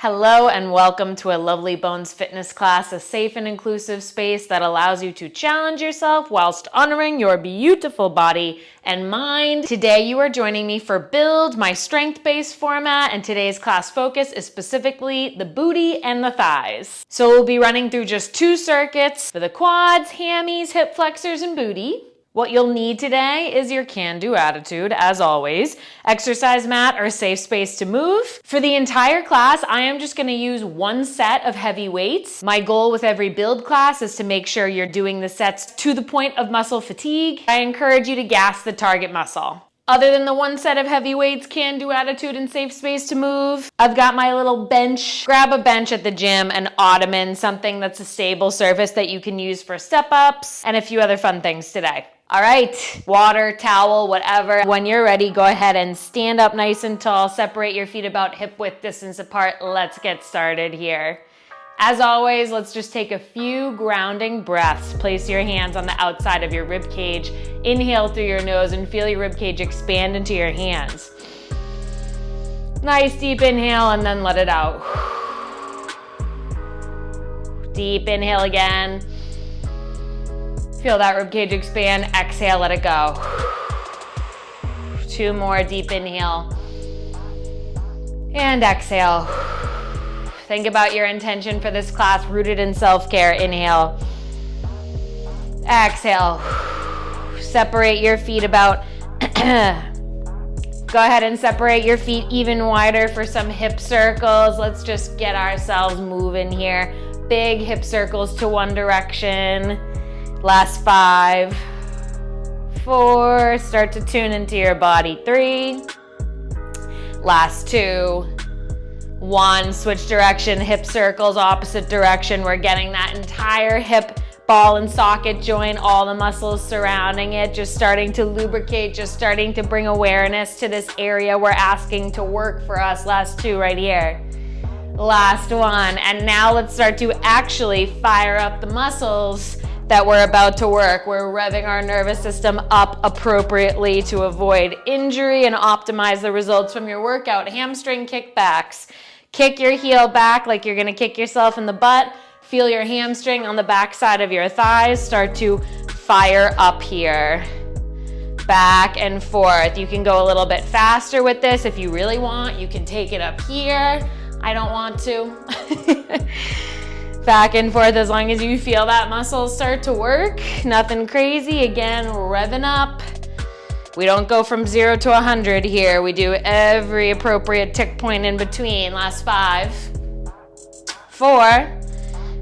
Hello and welcome to a Lovely Bones fitness class, a safe and inclusive space that allows you to challenge yourself whilst honoring your beautiful body and mind. Today you are joining me for Build, my strength-based format, and today's class focus is specifically the booty and the thighs. So we'll be running through just 2 circuits for the quads, hammies, hip flexors, and booty. What you'll need today is your can-do attitude, as always, exercise mat or safe space to move. For the entire class, I am just gonna use 1 set of heavy weights. My goal with every build class is to make sure you're doing the sets to the point of muscle fatigue. I encourage you to gas the target muscle. Other than the 1 set of heavy weights, can-do attitude, and safe space to move, I've got my little bench. Grab a bench at the gym, an ottoman, something that's a stable surface that you can use for step-ups, and a few other fun things today. All right, water, towel, whatever. When you're ready, go ahead and stand up nice and tall. Separate your feet about hip width distance apart. Let's get started here. As always, let's just take a few grounding breaths. Place your hands on the outside of your rib cage. Inhale through your nose and feel your rib cage expand into your hands. Nice deep inhale and then let it out. Deep inhale again. Feel that ribcage expand, exhale, let it go. 2 more, deep inhale. And exhale. Think about your intention for this class, rooted in self-care. Inhale. Exhale. Separate your feet about, go ahead and separate your feet even wider for some hip circles. Let's just get ourselves moving here. Big hip circles to one direction. Last 5, 4, start to tune into your body. 3, last 2, 1, switch direction, hip circles, opposite direction. We're getting that entire hip ball and socket joint, all the muscles surrounding it, just starting to lubricate, just starting to bring awareness to this area we're asking to work for us. Last 2 right here. Last 1, and now let's start to actually fire up the muscles that we're about to work. We're revving our nervous system up appropriately to avoid injury and optimize the results from your workout. Hamstring kickbacks. Kick your heel back like you're gonna kick yourself in the butt. Feel your hamstring on the back side of your thighs. Start to fire up here. Back and forth. You can go a little bit faster with this if you really want. You can take it up here. I don't want to. Back and forth as long as you feel that muscle start to work. Nothing crazy. Again, revving up. We don't go from 0 to 100 here. We do every appropriate tick point in between. Last 5, 4,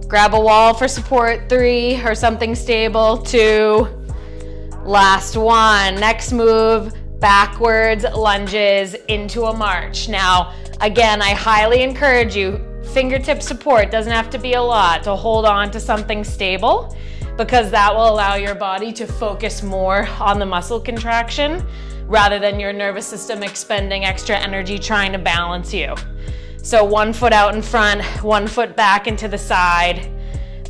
grab a wall for support. 3, or something stable. 2, last 1. Next move, backwards lunges into a march. Now, again, I highly encourage you, fingertip support, doesn't have to be a lot, to hold on to something stable, because that will allow your body to focus more on the muscle contraction rather than your nervous system expending extra energy trying to balance you. So 1 foot out in front, 1 foot back into the side,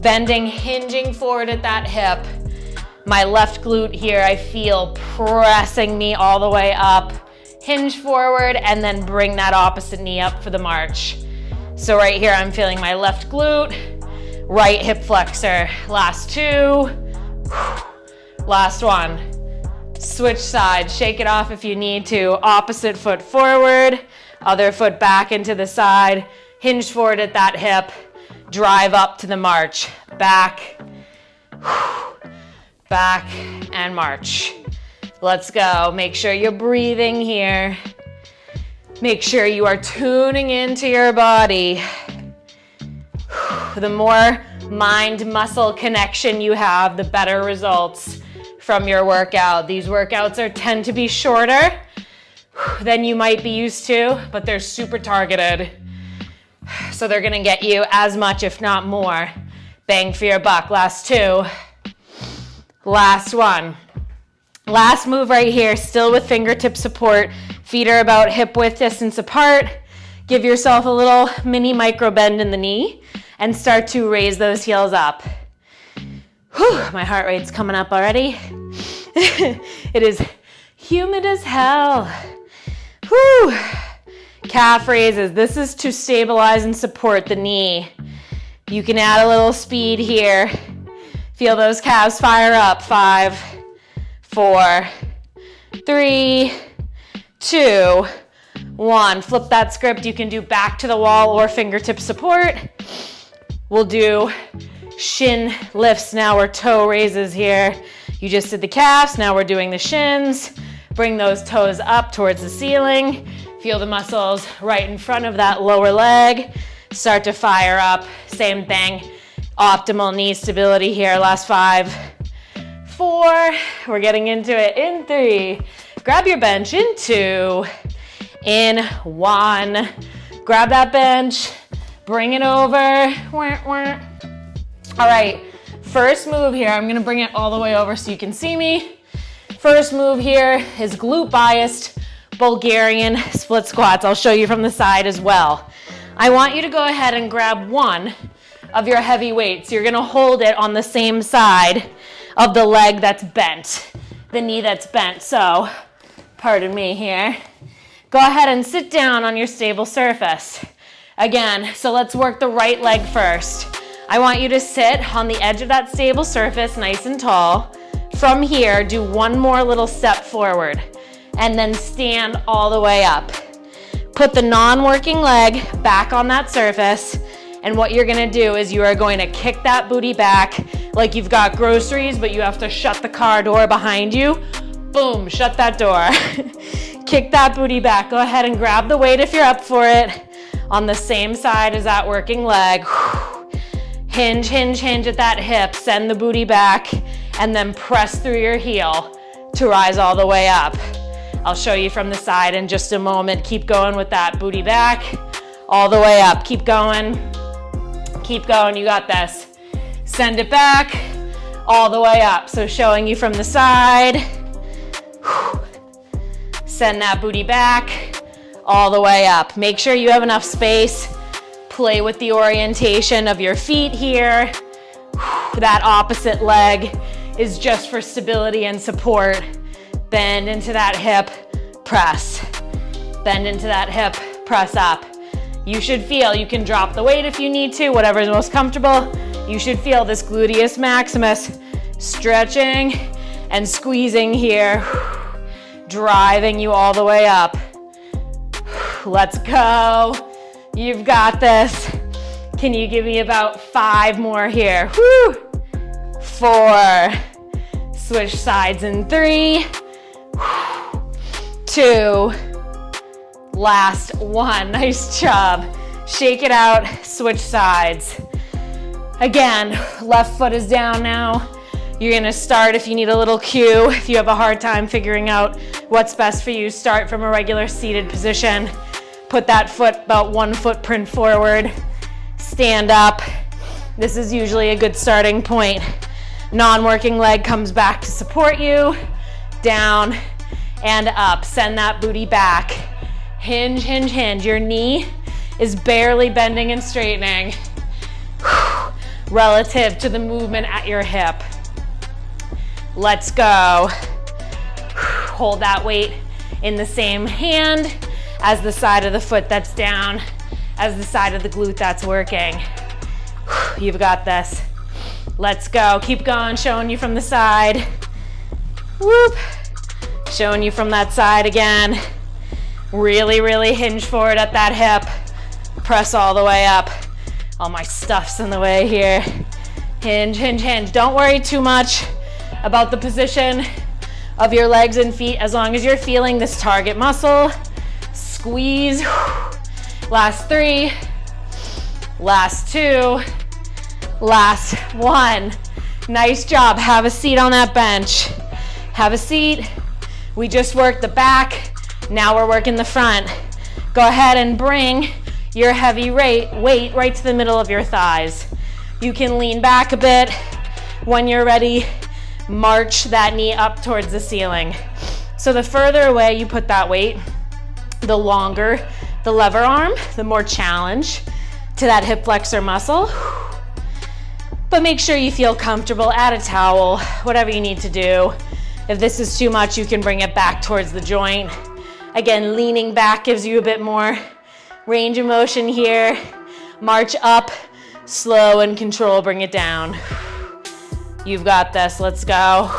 bending, hinging forward at that hip. My left glute here, I feel pressing me all the way up. Hinge forward and then bring that opposite knee up for the march. So right here, I'm feeling my left glute, right hip flexor. Last 2, last 1. Switch sides, shake it off if you need to. Opposite foot forward, other foot back into the side, hinge forward at that hip, drive up to the march. Back, back, and march. Let's go. Make sure you're breathing here. Make sure you are tuning into your body. The more mind-muscle connection you have, the better results from your workout. These workouts tend to be shorter than you might be used to, but they're super targeted. So they're gonna get you as much, if not more, bang for your buck. Last 2, last 1. Last move right here, still with fingertip support. Feet are about hip width distance apart. Give yourself a little mini micro bend in the knee and start to raise those heels up. Whew, my heart rate's coming up already. It is humid as hell. Whew. Calf raises. This is to stabilize and support the knee. You can add a little speed here. Feel those calves fire up. 5, 4, 3, 2, 1. Flip that script. You can do back to the wall or fingertip support. We'll do shin lifts now, or toe raises here. You just did the calves, now we're doing the shins. Bring those toes up towards the ceiling. Feel the muscles right in front of that lower leg. Start to fire up. Same thing. Optimal knee stability here. Last 5, 4. We're getting into it in 3. Grab your bench in 2. In 1. Grab that bench. Bring it over. All right, first move here, I'm gonna bring it all the way over so you can see me. First move here is glute biased Bulgarian split squats. I'll show you from the side as well. I want you to go ahead and grab one of your heavy weights. You're gonna hold it on the same side of the leg that's bent, the knee that's bent. So, pardon me here. Go ahead and sit down on your stable surface. Again, so let's work the right leg first. I want you to sit on the edge of that stable surface, nice and tall. From here, do one more little step forward, and then stand all the way up. Put the non-working leg back on that surface, and what you're gonna do is you are going to kick that booty back like you've got groceries, but you have to shut the car door behind you. Boom, shut that door. Kick that booty back. Go ahead and grab the weight if you're up for it on the same side as that working leg. Hinge, hinge, hinge at that hip, send the booty back, and then press through your heel to rise all the way up. I'll show you from the side in just a moment. Keep going with that booty back, all the way up. Keep going, you got this. Send it back, all the way up. So showing you from the side, send that booty back, all the way up. Make sure you have enough space. Play with the orientation of your feet here. That opposite leg is just for stability and support. Bend into that hip, press. Bend into that hip, press up. You should feel, you can drop the weight if you need to, whatever is most comfortable. You should feel this gluteus maximus stretching and squeezing here, driving you all the way up. Let's go. You've got this. Can you give me about 5 more here? Woo. 4. Switch sides in 3. 2. Last 1. Nice job. Shake it out. Switch sides. Again, left foot is down now. You're gonna start, if you need a little cue, if you have a hard time figuring out what's best for you, start from a regular seated position. Put that foot about 1 footprint forward. Stand up. This is usually a good starting point. Non-working leg comes back to support you. Down and up. Send that booty back. Hinge, hinge, hinge. Your knee is barely bending and straightening relative to the movement at your hip. Let's go. Hold that weight in the same hand as the side of the foot that's down, as the side of the glute that's working. You've got this. Let's go. Keep going, showing you from the side. Whoop. Showing you from that side again. Really, really hinge forward at that hip. Press all the way up. All my stuff's in the way here. Hinge, hinge, hinge. Don't worry too much about the position of your legs and feet as long as you're feeling this target muscle. Squeeze. Last 3. Last 2. Last 1. Nice job. Have a seat on that bench. Have a seat. We just worked the back. Now we're working the front. Go ahead and bring your heavy weight right to the middle of your thighs. You can lean back a bit. When you're ready, march that knee up towards the ceiling. So the further away you put that weight, the longer the lever arm, the more challenge to that hip flexor muscle. But make sure you feel comfortable. Add a towel, whatever you need to do. If this is too much, you can bring it back towards the joint. Again, leaning back gives you a bit more Range of motion here. March up, slow and control, bring it down. You've got this, let's go.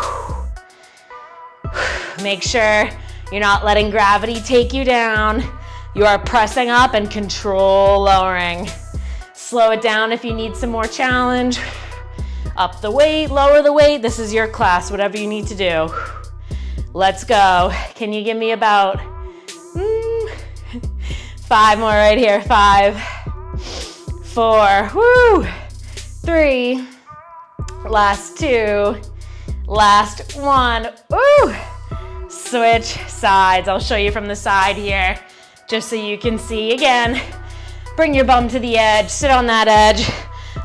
Make sure you're not letting gravity take you down. You are pressing up and control lowering. Slow it down if you need some more challenge. Up the weight, lower the weight. This is your class, whatever you need to do. Let's go. Can you give me about 5 more right here? 5, 4, woo, 3, last 2, last 1, woo. Switch sides. I'll show you from the side here, just so you can see again. Bring your bum to the edge, sit on that edge.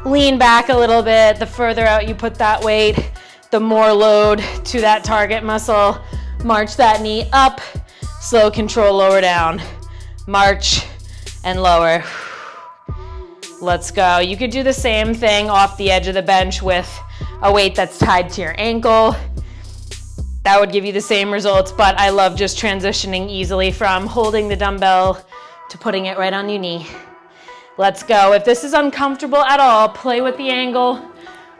Lean back a little bit. The further out you put that weight, the more load to that target muscle. March that knee up, slow, control, lower down. March and lower. Let's go. You could do the same thing off the edge of the bench with a weight that's tied to your ankle. That would give you the same results, but I love just transitioning easily from holding the dumbbell to putting it right on your knee. Let's go. If this is uncomfortable at all, play with the angle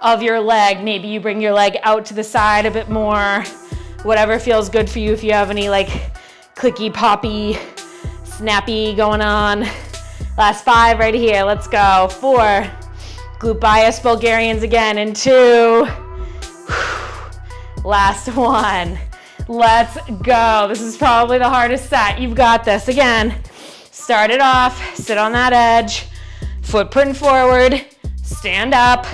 of your leg. Maybe you bring your leg out to the side a bit more. Whatever feels good for you. If you have any like clicky, poppy, snappy going on. Last 5 right here. Let's go. 4. Glute bias Bulgarians again in 2. Last 1. Let's go. This is probably the hardest set. You've got this. Again, start it off, sit on that edge, foot putting forward, stand up,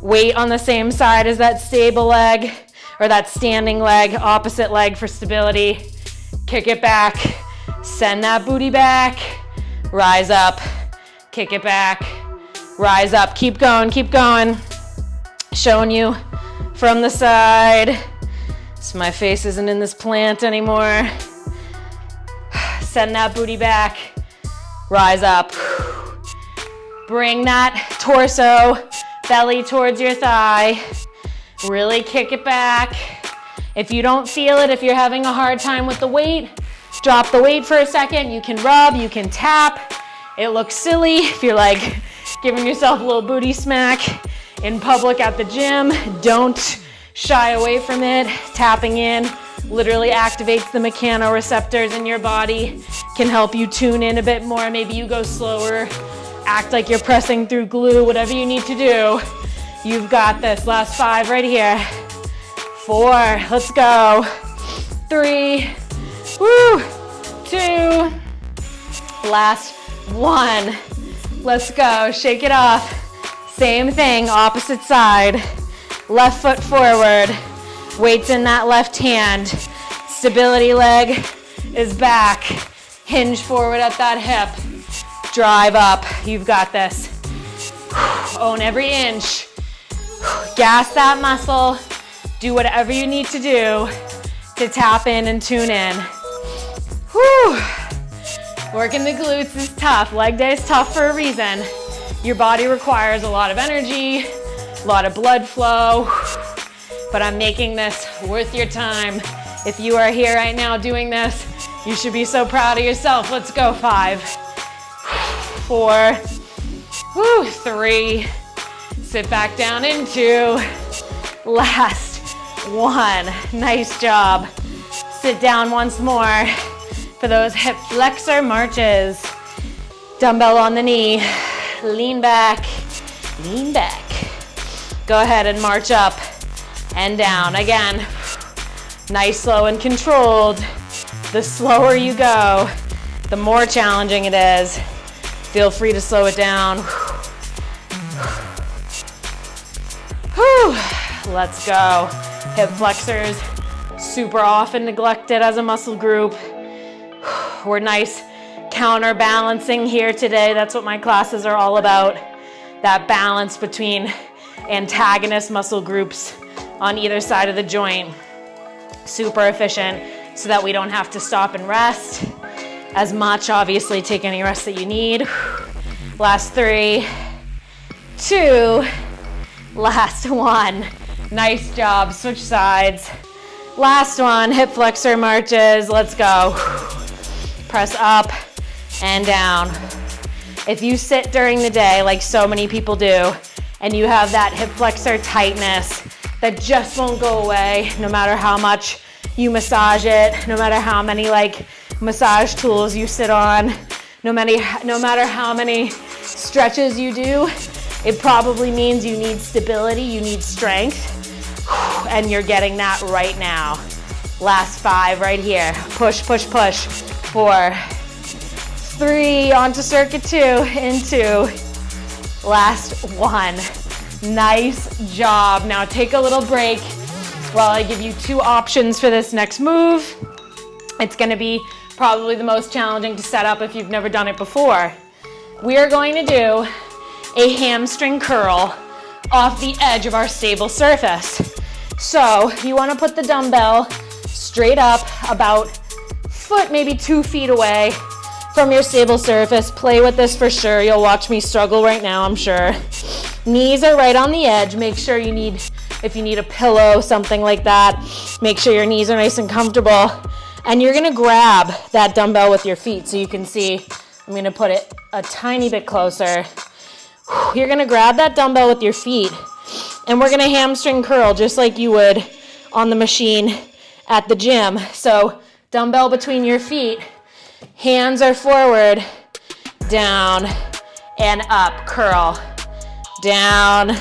weight on the same side as that stable leg or that standing leg, opposite leg for stability. Kick it back, send that booty back, rise up, kick it back, rise up. Keep going, keep going. Showing you from the side. So my face isn't in this plant anymore. Send that booty back, rise up. Bring that torso, belly towards your thigh. Really kick it back. If you don't feel it, if you're having a hard time with the weight, drop the weight for a second. You can rub, you can tap. It looks silly if you're like giving yourself a little booty smack in public at the gym. Don't shy away from it. Tapping in literally activates the mechanoreceptors in your body, can help you tune in a bit more. Maybe you go slower, act like you're pressing through glue, whatever you need to do. You've got this. Last 5 right here. 4, let's go. 3, woo, 2, last 1. Let's go, shake it off. Same thing, opposite side. Left foot forward, weights in that left hand. Stability leg is back. Hinge forward at that hip. Drive up, you've got this. Own every inch. Gas that muscle. Do whatever you need to do to tap in and tune in. Whew. Working the glutes is tough. Leg day is tough for a reason. Your body requires a lot of energy, a lot of blood flow, but I'm making this worth your time. If you are here right now doing this, you should be so proud of yourself. Let's go. 5, 4, 3, sit back down in 2, last 1. Nice job. Sit down once more for those hip flexor marches. Dumbbell on the knee, lean back, lean back. Go ahead and march up and down. Again, nice, slow, and controlled. The slower you go, the more challenging it is. Feel free to slow it down. Whew. Let's go. Hip flexors, super often neglected as a muscle group. We're nice counterbalancing here today. That's what my classes are all about. That balance between antagonist muscle groups on either side of the joint. Super efficient so that we don't have to stop and rest as much. Obviously, take any rest that you need. Last 3, 2, last 1. Nice job. Switch sides. Last one, hip flexor marches. Let's go. Press up, and down. If you sit during the day, like so many people do, and you have that hip flexor tightness that just won't go away, no matter how much you massage it, no matter how many like massage tools you sit on, no matter how many stretches you do, it probably means you need stability, you need strength, and you're getting that right now. Last 5 right here. Push, push, push. 4, 3, onto circuit 2, into. Last 1. Nice job. Now take a little break while I give you 2 options for this next move. It's gonna be probably the most challenging to set up if you've never done it before. We are going to do a hamstring curl off the edge of our stable surface. So you wanna put the dumbbell straight up, about foot, maybe 2 feet away from your stable surface. Play with this for sure. You'll watch me struggle right now, I'm sure. Knees are right on the edge. Make sure if you need a pillow, something like that, make sure your knees are nice and comfortable. And you're gonna grab that dumbbell with your feet so you can see. I'm gonna put it a tiny bit closer. You're gonna grab that dumbbell with your feet, and we're gonna hamstring curl just like you would on the machine at the gym. So dumbbell between your feet, hands are forward, down and up, curl, down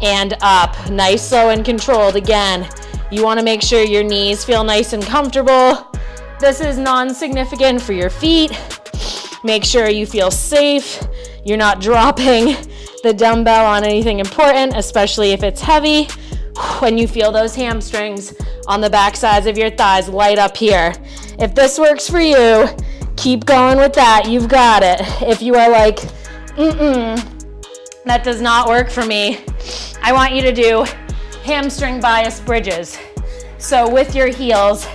and up. Nice, slow and controlled. Again, you wanna make sure your knees feel nice and comfortable. This is non-significant for your feet. Make sure you feel safe. You're not dropping the dumbbell on anything important, especially if it's heavy. When you feel those hamstrings on the back sides of your thighs light up here. If this works for you, keep going with that. You've got it. If you are like, that does not work for me, I want you to do hamstring bias bridges. So with your heels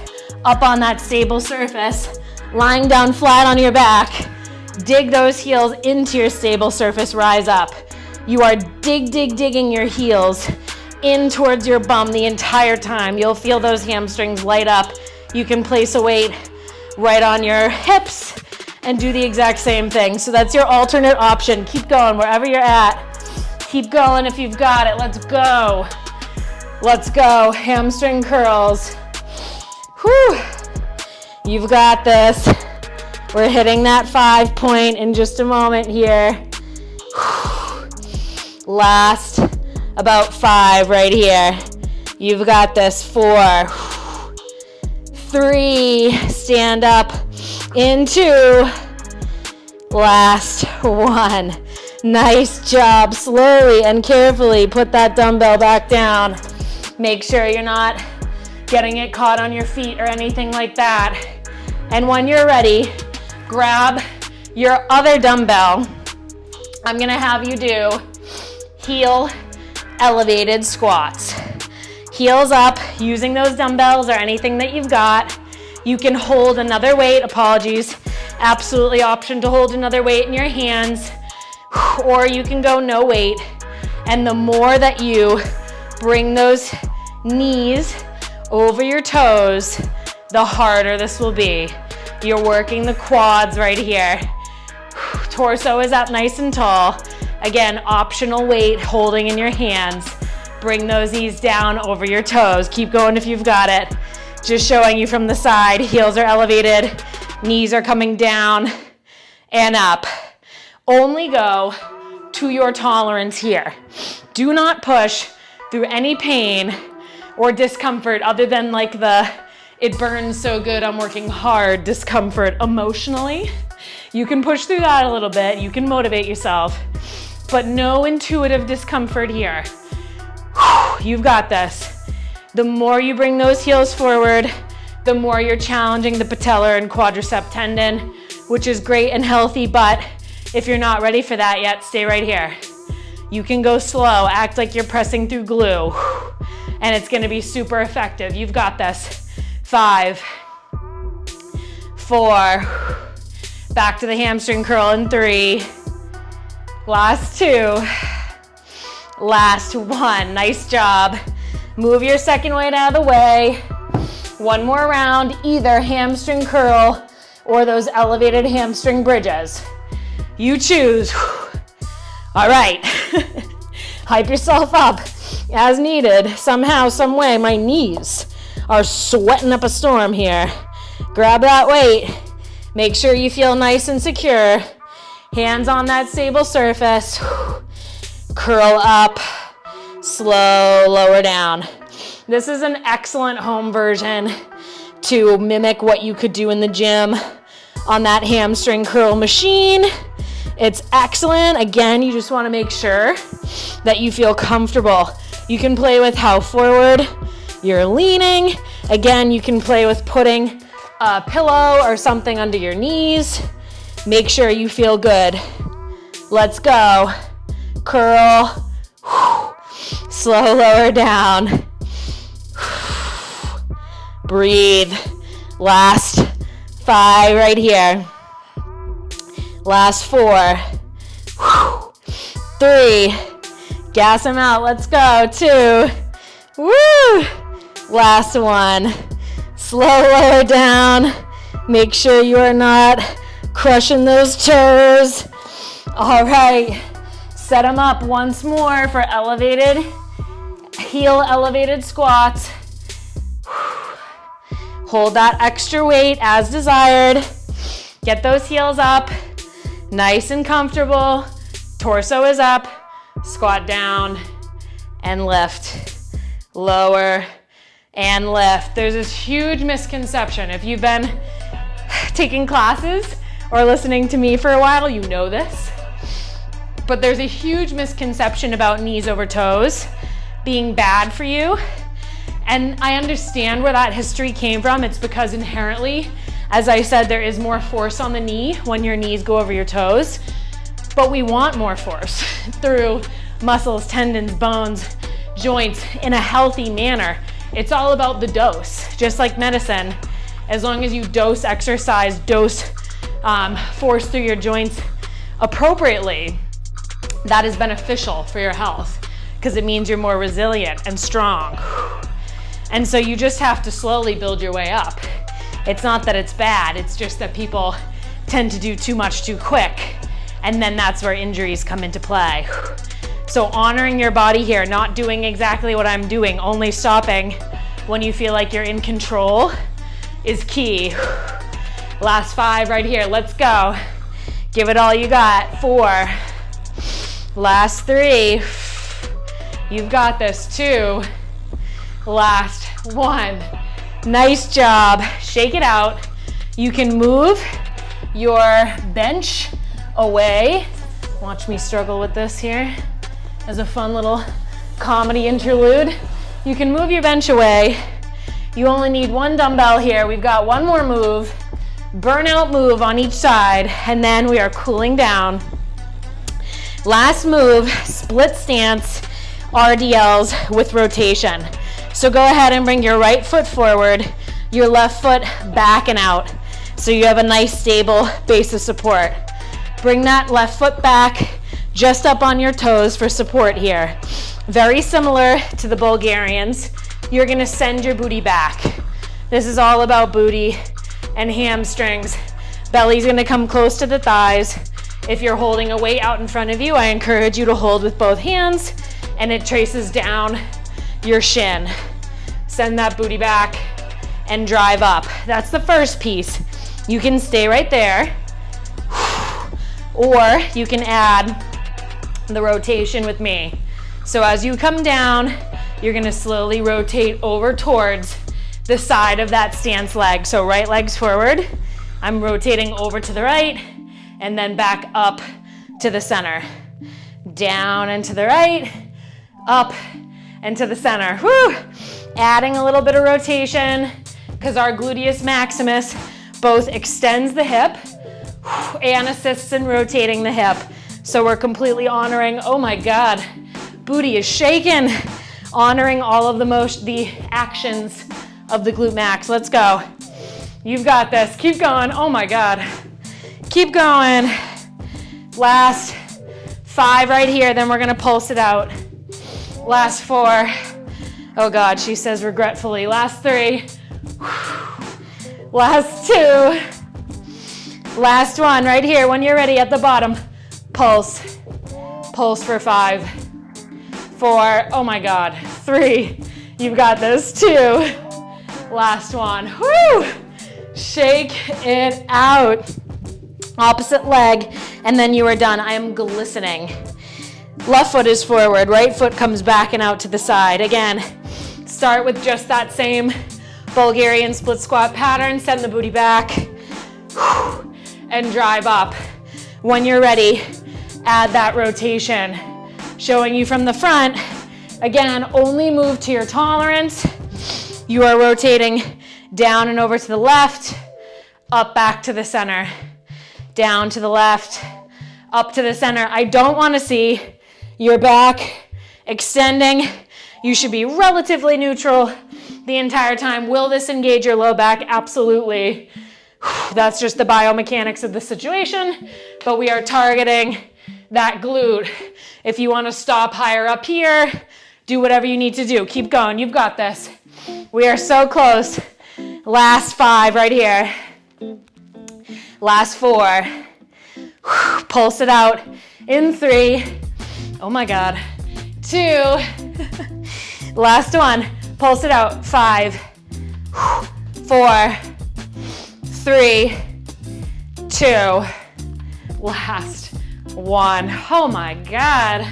up on that stable surface, lying down flat on your back, dig those heels into your stable surface, rise up. You are digging your heels in towards your bum the entire time. You'll feel those hamstrings light up. You can place a weight right on your hips and do the exact same thing. So that's your alternate option. Keep going wherever you're at. Keep going if you've got it. Let's go. Let's go. Hamstring curls. Whew. You've got this. We're hitting that 5 point in just a moment here. Last about 5 right here. You've got this. 4, 3, stand up, into. Last 1. Nice job. Slowly and carefully put that dumbbell back down. Make sure you're not getting it caught on your feet or anything like that. And when you're ready, grab your other dumbbell. I'm gonna have you do heel elevated squats. Heels up, using those dumbbells or anything that you've got. You can hold another weight, apologies. Absolutely option to hold another weight in your hands, or you can go no weight. And the more that you bring those knees over your toes, the harder this will be. You're working the quads right here. Torso is up nice and tall. Again, optional weight holding in your hands. Bring those knees down over your toes. Keep going if you've got it. Just showing you from the side. Heels are elevated, knees are coming down and up. Only go to your tolerance here. Do not push through any pain or discomfort other than like it burns so good, I'm working hard discomfort emotionally. You can push through that a little bit. You can motivate yourself, but no intuitive discomfort here. You've got this. The more you bring those heels forward, the more you're challenging the patellar and quadricep tendon, which is great and healthy, but if you're not ready for that yet, stay right here. You can go slow, act like you're pressing through glue, and it's gonna be super effective. You've got this. 5, 4, back to the hamstring curl in 3, last 2, last 1, nice job. Move your second weight out of the way. One more round, either hamstring curl or those elevated hamstring bridges. You choose. All right. Hype yourself up as needed. Somehow, some way, my knees are sweating up a storm here. Grab that weight. Make sure you feel nice and secure. Hands on that stable surface. Curl up. Slow, lower down. This is an excellent home version to mimic what you could do in the gym on that hamstring curl machine. It's excellent. Again, you just want to make sure that you feel comfortable. You can play with how forward you're leaning. Again, you can play with putting a pillow or something under your knees. Make sure you feel good. Let's go. Curl. Slow, lower down. Breathe. Last 5 right here. Last 4. 3. Gas them out. Let's go. 2. Woo! Last 1. Slow, lower down. Make sure you are not crushing those toes. All right. Set them up once more for elevated, heel elevated squats. Hold that extra weight as desired. Get those heels up, nice and comfortable. Torso is up, squat down and lift. Lower and lift. There's this huge misconception. If you've been taking classes or listening to me for a while, you know this. But there's a huge misconception about knees over toes being bad for you. And I understand where that history came from. It's because inherently, as I said, there is more force on the knee when your knees go over your toes. But we want more force through muscles, tendons, bones, joints in a healthy manner. It's all about the dose, just like medicine. As long as you dose exercise, dose force through your joints appropriately, that is beneficial for your health because it means you're more resilient and strong. And so you just have to slowly build your way up. It's not that it's bad, it's just that people tend to do too much too quick, and then that's where injuries come into play. So honoring your body here, not doing exactly what I'm doing, only stopping when you feel like you're in control is key. Last 5 right here, let's go. Give it all you got. 4. Last 3. You've got this. 2. Last 1. Nice job. Shake it out. You can move your bench away. Watch me struggle with this here as a fun little comedy interlude. You can move your bench away. You only need 1 dumbbell here. We've got 1 more move. Burnout move on each side, and then we are cooling down. Last move, split stance, RDLs with rotation. So go ahead and bring your right foot forward, your left foot back and out. So you have a nice stable base of support. Bring that left foot back, just up on your toes for support here. Very similar to the Bulgarians. You're gonna send your booty back. This is all about booty and hamstrings. Belly's gonna come close to the thighs. If you're holding a weight out in front of you, I encourage you to hold with both hands, and it traces down your shin. Send that booty back and drive up. That's the first piece. You can stay right there, or you can add the rotation with me. So as you come down, you're gonna slowly rotate over towards the side of that stance leg. So right leg's forward. I'm rotating over to the right and then back up to the center. Down and to the right, up and to the center. Whew. Adding a little bit of rotation because our gluteus maximus both extends the hip and assists in rotating the hip. So we're completely honoring, oh my God, booty is shaking. Honoring all of the actions of the glute max. Let's go. You've got this. Keep going. Oh my God. Keep going. Last 5 right here, then we're gonna pulse it out. Last 4. Oh God, she says regretfully. Last 3. Last 2. Last one right here. When you're ready at the bottom, pulse. Pulse for 5, 4, oh my God, 3, you've got this, 2, last one, whoo, shake it out, opposite leg, and then you are done. I am glistening. Left foot is forward, right foot comes back and out to the side. Again, start with just that same Bulgarian split squat pattern, send the booty back, and drive up. When you're ready, add that rotation. Showing you from the front, again, only move to your tolerance. You are rotating down and over to the left, up back to the center, down to the left, up to the center. I don't want to see your back extending. You should be relatively neutral the entire time. Will this engage your low back? Absolutely. That's just the biomechanics of the situation, but we are targeting that glute. If you want to stop higher up here, do whatever you need to do. Keep going. You've got this. We are so close. Last 5 right here. Last 4. Pulse it out in 3. Oh my God. 2. Last one. Pulse it out. 5, 4, 3, 2. Last 1. Oh my God.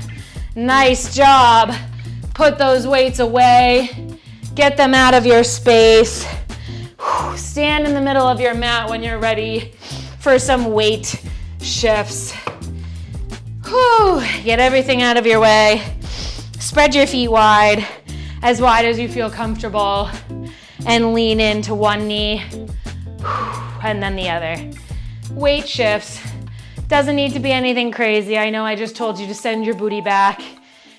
Nice job. Put those weights away. Get them out of your space. Stand in the middle of your mat when you're ready for some weight shifts. Get everything out of your way. Spread your feet wide as you feel comfortable, and lean into one knee and then the other. Weight shifts. Doesn't need to be anything crazy. I know I just told you to send your booty back.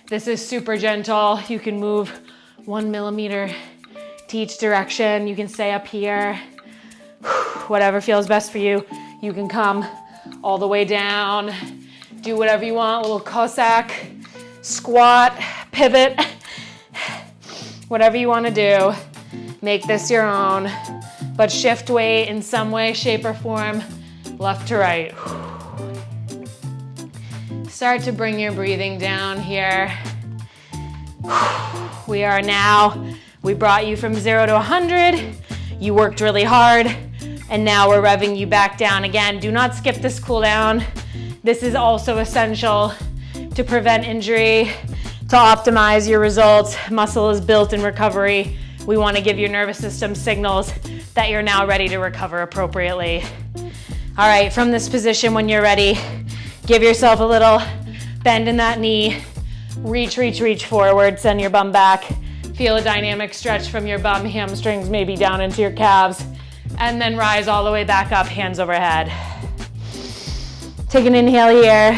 This is super gentle. You can move 1 millimeter to each direction. You can stay up here. Whatever feels best for you. You can come all the way down. Do whatever you want. A little Cossack, squat, pivot. Whatever you want to do. Make this your own. But shift weight in some way, shape, or form, left to right. Start to bring your breathing down here. We brought you from 0 to 100. You worked really hard, and now we're revving you back down again. Do not skip this cool down. This is also essential to prevent injury, to optimize your results. Muscle is built in recovery. We want to give your nervous system signals that you're now ready to recover appropriately. All right, from this position, when you're ready, give yourself a little bend in that knee. Reach, reach, reach forward. Send your bum back. Feel a dynamic stretch from your bum, hamstrings, maybe down into your calves. And then rise all the way back up, hands overhead. Take an inhale here.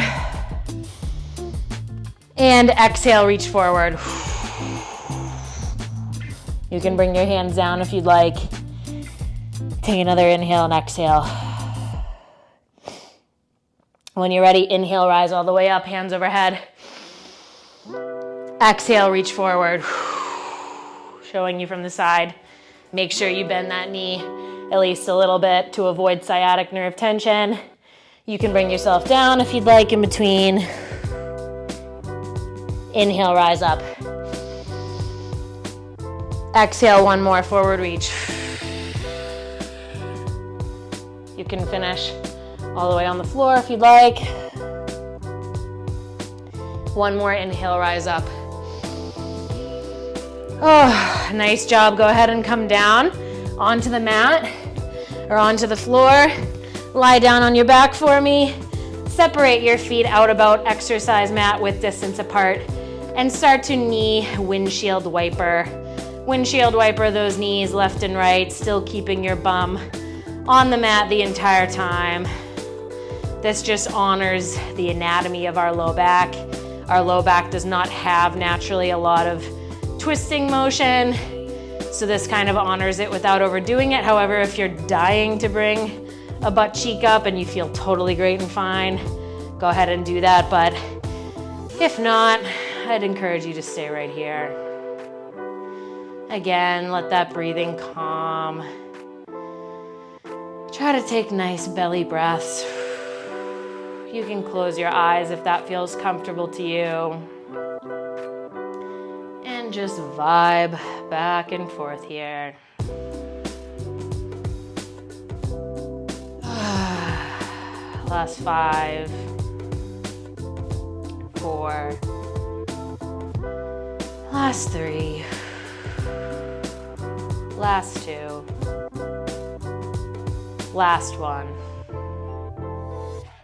And exhale, reach forward. You can bring your hands down if you'd like. Take another inhale and exhale. When you're ready, inhale, rise all the way up, hands overhead. Exhale, reach forward. Showing you from the side. Make sure you bend that knee at least a little bit to avoid sciatic nerve tension. You can bring yourself down if you'd like in between. Inhale, rise up. Exhale, one more, forward reach. You can finish all the way on the floor if you'd like. One more inhale, rise up. Oh, nice job. Go ahead and come down onto the mat or onto the floor. Lie down on your back for me. Separate your feet out about exercise mat width distance apart and start to knee windshield wiper. Windshield wiper those knees left and right, still keeping your bum on the mat the entire time. This just honors the anatomy of our low back. Our low back does not have naturally a lot of twisting motion, so this kind of honors it without overdoing it. However, if you're dying to bring a butt cheek up and you feel totally great and fine, go ahead and do that. But if not, I'd encourage you to stay right here. Again, let that breathing calm. Try to take nice belly breaths. You can close your eyes if that feels comfortable to you. And just vibe back and forth here. Last 5, 4, last 3, last 2, last 1.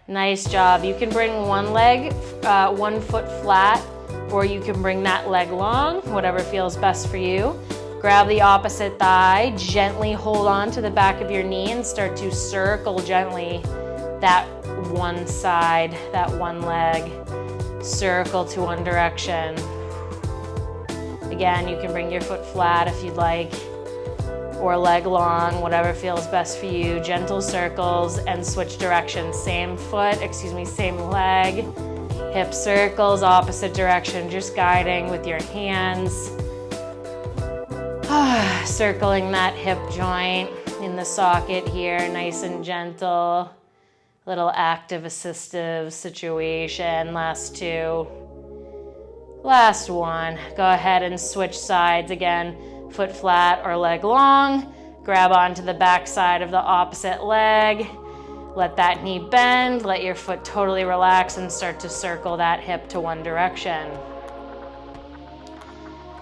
Nice job. You can bring one leg, 1 foot flat, or you can bring that leg long, whatever feels best for you. Grab the opposite thigh, gently hold on to the back of your knee and start to circle gently that one side, that one leg. Circle to one direction. Again, you can bring your foot flat if you'd like, or leg long, whatever feels best for you. Gentle circles and switch directions. Same leg. Hip circles, opposite direction, just guiding with your hands. Circling that hip joint in the socket here, nice and gentle. Little active assistive situation. Last 2. Last 1. Go ahead and switch sides again. Foot flat or leg long. Grab onto the back side of the opposite leg. Let that knee bend. Let your foot totally relax and start to circle that hip to one direction.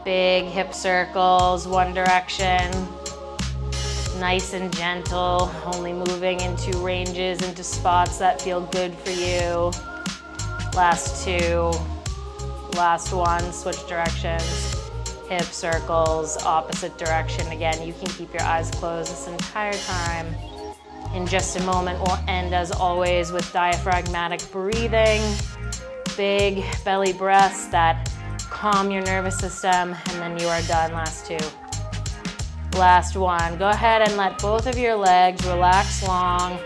Big hip circles, one direction. Nice and gentle, only moving into ranges, into spots that feel good for you. Last 2, last 1, switch directions. Hip circles, opposite direction. Again, you can keep your eyes closed this entire time. In just a moment, we'll end as always with diaphragmatic breathing. Big belly breaths that calm your nervous system, and then you are done. Last 2. Last 1. Go ahead and let both of your legs relax long,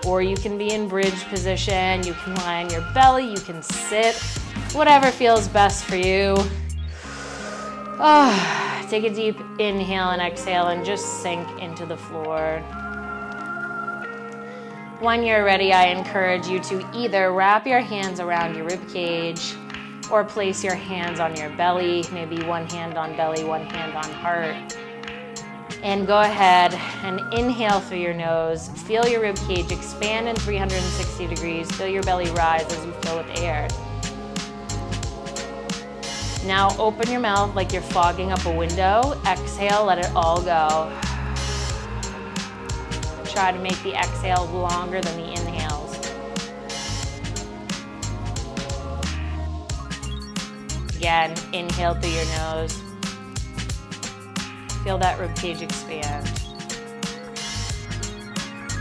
or you can be in bridge position. You can lie on your belly, you can sit, whatever feels best for you. Take a deep inhale and exhale and just sink into the floor. When you're ready, I encourage you to either wrap your hands around your rib cage or place your hands on your belly, maybe one hand on belly, one hand on heart. And go ahead and inhale through your nose. Feel your rib cage expand in 360 degrees. Feel your belly rise as you fill with air. Now open your mouth like you're fogging up a window. Exhale, let it all go. Try to make the exhales longer than the inhales. Again, inhale through your nose. Feel that ribcage expand.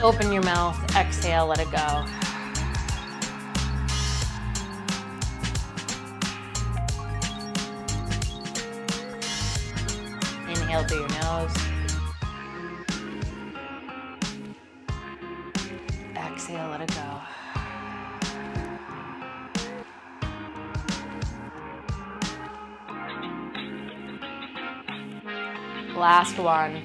Open your mouth, exhale, let it go. Inhale through your nose. Exhale, let it go. Last one.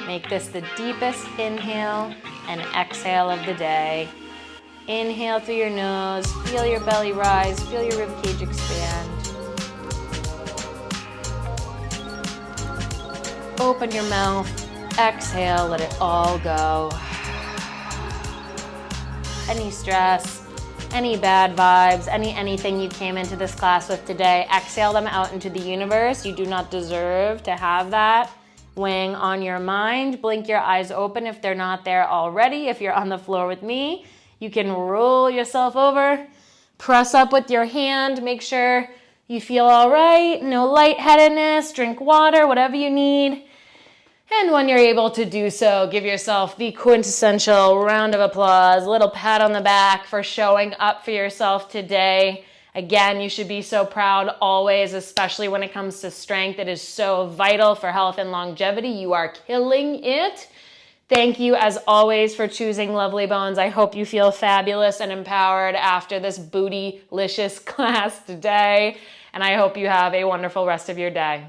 Make this the deepest inhale and exhale of the day. Inhale through your nose, feel your belly rise, feel your ribcage expand. Open your mouth, exhale, let it all go. Any stress, any bad vibes, anything you came into this class with today, exhale them out into the universe. You do not deserve to have that weighing on your mind. Blink your eyes open if they're not there already. If you're on the floor with me, you can roll yourself over, press up with your hand, make sure you feel all right, no lightheadedness, drink water, whatever you need. And when you're able to do so, give yourself the quintessential round of applause, a little pat on the back for showing up for yourself today. Again, you should be so proud always, especially when it comes to strength. It is so vital for health and longevity. You are killing it. Thank you, as always, for choosing Lovely Bones. I hope you feel fabulous and empowered after this bootylicious class today. And I hope you have a wonderful rest of your day.